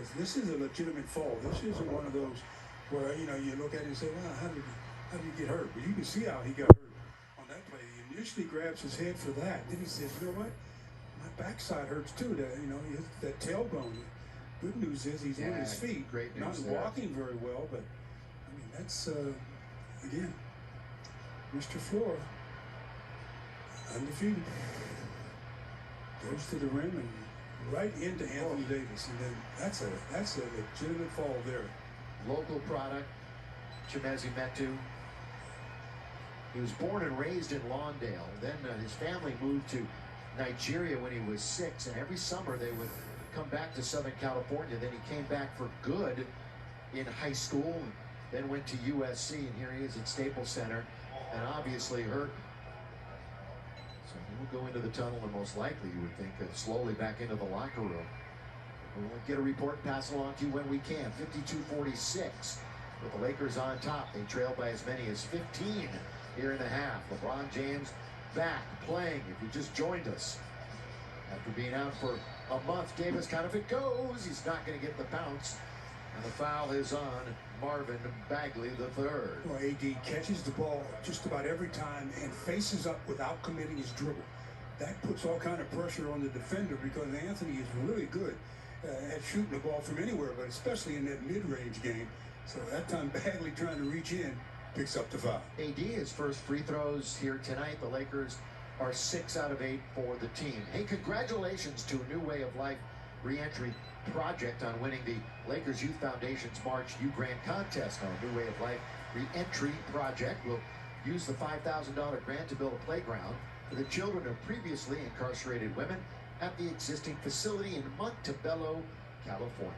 because this is a legitimate fall. This isn't one of those where, you know, you look at it and say, well, how did he get hurt? But you can see how he got hurt on that play. He initially grabs his head for that. Then he says, you know what? My backside hurts too. That, you know, that tailbone. Good news is he's on his feet. Great news. Not walking very well, but I mean, that's again, Mr. Flora, undefeated, goes to the rim and right into Anthony Davis, and then that's a legitimate fall there. Local product, Chimezi Metu. He was born and raised in Lawndale. Then his family moved to Nigeria when he was 6, and every summer they would come back to Southern California. Then he came back for good in high school, and then went to USC, and here he is at Staples Center, and obviously hurt. So he will go into the tunnel, and most likely, you would think, slowly back into the locker room. We'll get a report and pass along to you when we can. 52-46 with the Lakers on top. They trail by as many as 15 here in the half. LeBron James back playing, if you just joined us. After being out for a month, Davis kind of it goes. He's not going to get the bounce. And the foul is on Marvin Bagley III. Well, AD catches the ball just about every time and faces up without committing his dribble. That puts all kind of pressure on the defender because Anthony is really good at shooting the ball from anywhere, but especially in that mid-range game. So that time Bagley trying to reach in picks up the foul. AD, his first free throws here tonight. The Lakers are 6 out of 8 for the team. Hey, congratulations to a New Way of Life reentry project on winning the Lakers Youth Foundation's March U Grant contest. Now, New Way of Life reentry project will use the $5,000 grant to build a playground for the children of previously incarcerated women at the existing facility in Montebello, California.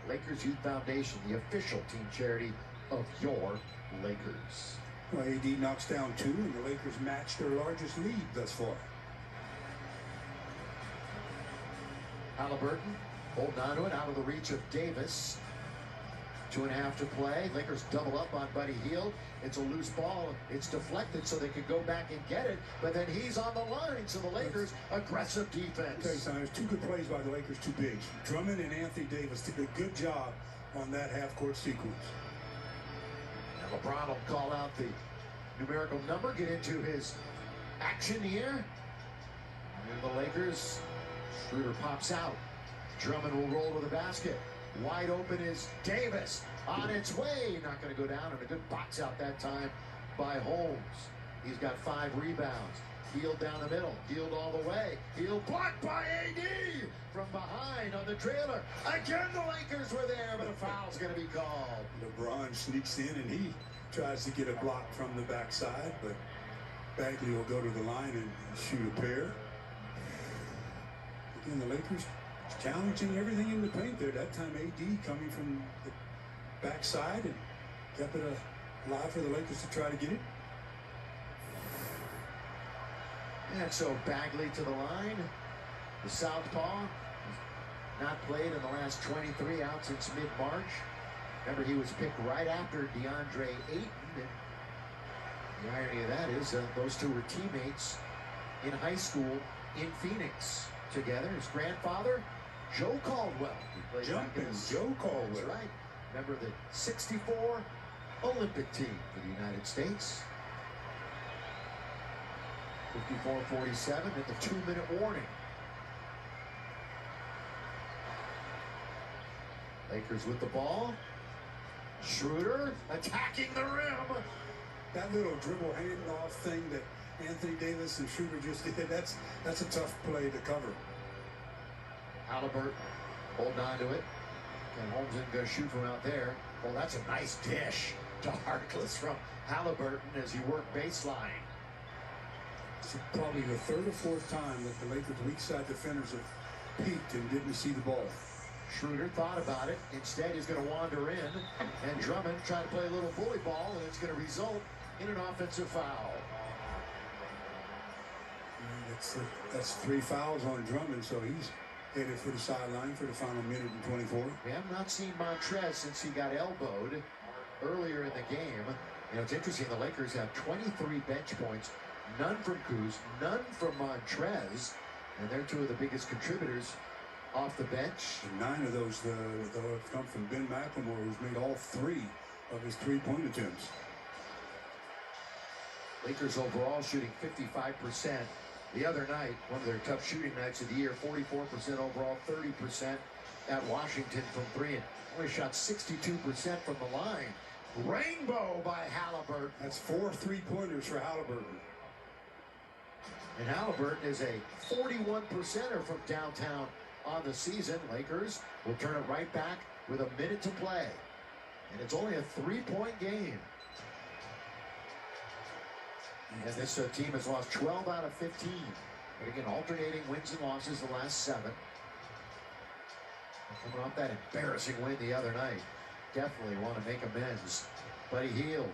Lakers Youth Foundation, the official team charity of your Lakers. Well, AD knocks down 2, and the Lakers match their largest lead thus far. Halliburton holding on to it, out of the reach of Davis. 2.5 to play. Lakers double up on Buddy Hield. It's a loose ball. It's deflected so they can go back and get it. But then he's on the line. So the Lakers, aggressive defense. Okay, so there's 2 good plays by the Lakers, 2 bigs. Drummond and Anthony Davis did a good job on that half-court sequence. And LeBron will call out the numerical number, get into his action here. And the Lakers, Schroeder pops out. Drummond will roll to the basket. Wide open is Davis. On its way. Not going to go down. And a good box out that time by Holmes. He's got 5 rebounds. Hield down the middle. Hield all the way. Hield blocked by AD from behind on the trailer. Again, the Lakers were there, but a foul's going to be called. LeBron sneaks in, and he tries to get a block from the backside, but Bagley will go to the line and shoot a pair. Again, the Lakers challenging everything in the paint there. That time AD coming from the backside and kept it alive for the Lakers to try to get it. And so Bagley to the line. The southpaw not played in the last 23 out since mid-March. Remember, he was picked right after DeAndre Ayton. And the irony of that is those two were teammates in high school in Phoenix together. His grandfather, Joe Caldwell. Jumping Joe Caldwell. That's right. Remember the '64 Olympic team for the United States. 54-47 at the 2-minute warning. Lakers with the ball. Schroeder attacking the rim. That little dribble handoff thing that Anthony Davis and Schroeder just did, that's a tough play to cover. Halliburton holding on to it. And Holmes isn't going to shoot from out there. Well, that's a nice dish to Harkless from Halliburton as he worked baseline. It's probably the 3rd or 4th time that the Lakers' weak side defenders have peeked and didn't see the ball. Schroeder thought about it. Instead, he's going to wander in. And Drummond trying to play a little bully ball, and it's going to result in an offensive foul. That's 3 fouls on Drummond, so he's headed for the sideline for the final minute and 24. We have not seen Montrez since he got elbowed earlier in the game. You know, it's interesting. The Lakers have 23 bench points. None from Kuz, none from Montrez. And they're 2 of the biggest contributors off the bench. And 9 of those have come from Ben McLemore, who's made all 3 of his 3-point attempts. Lakers overall shooting 55%. The other night, one of their tough shooting nights of the year, 44% overall, 30% at Washington from 3, and only shot 62% from the line. Rainbow by Halliburton. That's 4 3-pointers for Halliburton. And Halliburton is a 41%er from downtown on the season. Lakers will turn it right back with a minute to play. And it's only a 3-point game. And this team has lost 12 out of 15. But again, alternating wins and losses the last 7. Coming off that embarrassing win the other night. Definitely want to make amends. Buddy Hield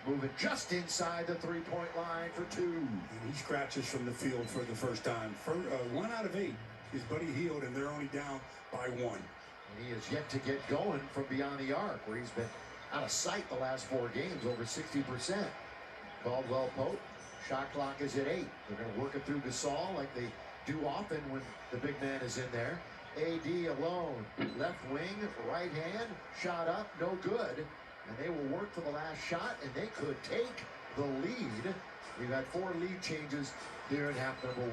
moving just inside the 3-point line for 2. And he scratches from the field for the first time. 1 out of 8 is Buddy Hield, and they're only down by 1. And he has yet to get going from beyond the arc, where he's been out of sight the last 4 games, over 60%. Caldwell Pope, shot clock is at 8. They're going to work it through Gasol like they do often when the big man is in there. AD alone, left wing, right hand, shot up, no good. And they will work for the last shot, and they could take the lead. We've had 4 lead changes here in half number 1.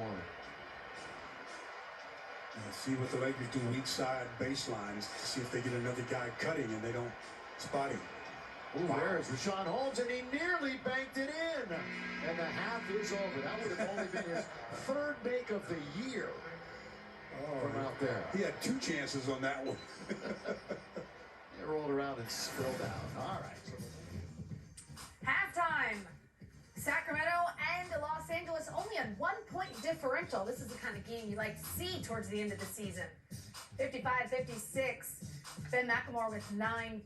See what the Lakers do weak side baselines to see if they get another guy cutting and they don't spot him. Ooh, wow. There's Rashawn Holmes, and he nearly banked it in. And the half is over. That would have only been his 3rd make of the year from out there. He had 2 chances on that one. It rolled around and spilled out. All right. Halftime. Sacramento and Los Angeles only a 1-point differential. This is the kind of game you like to see towards the end of the season. 55-56. Ben McLemore with 9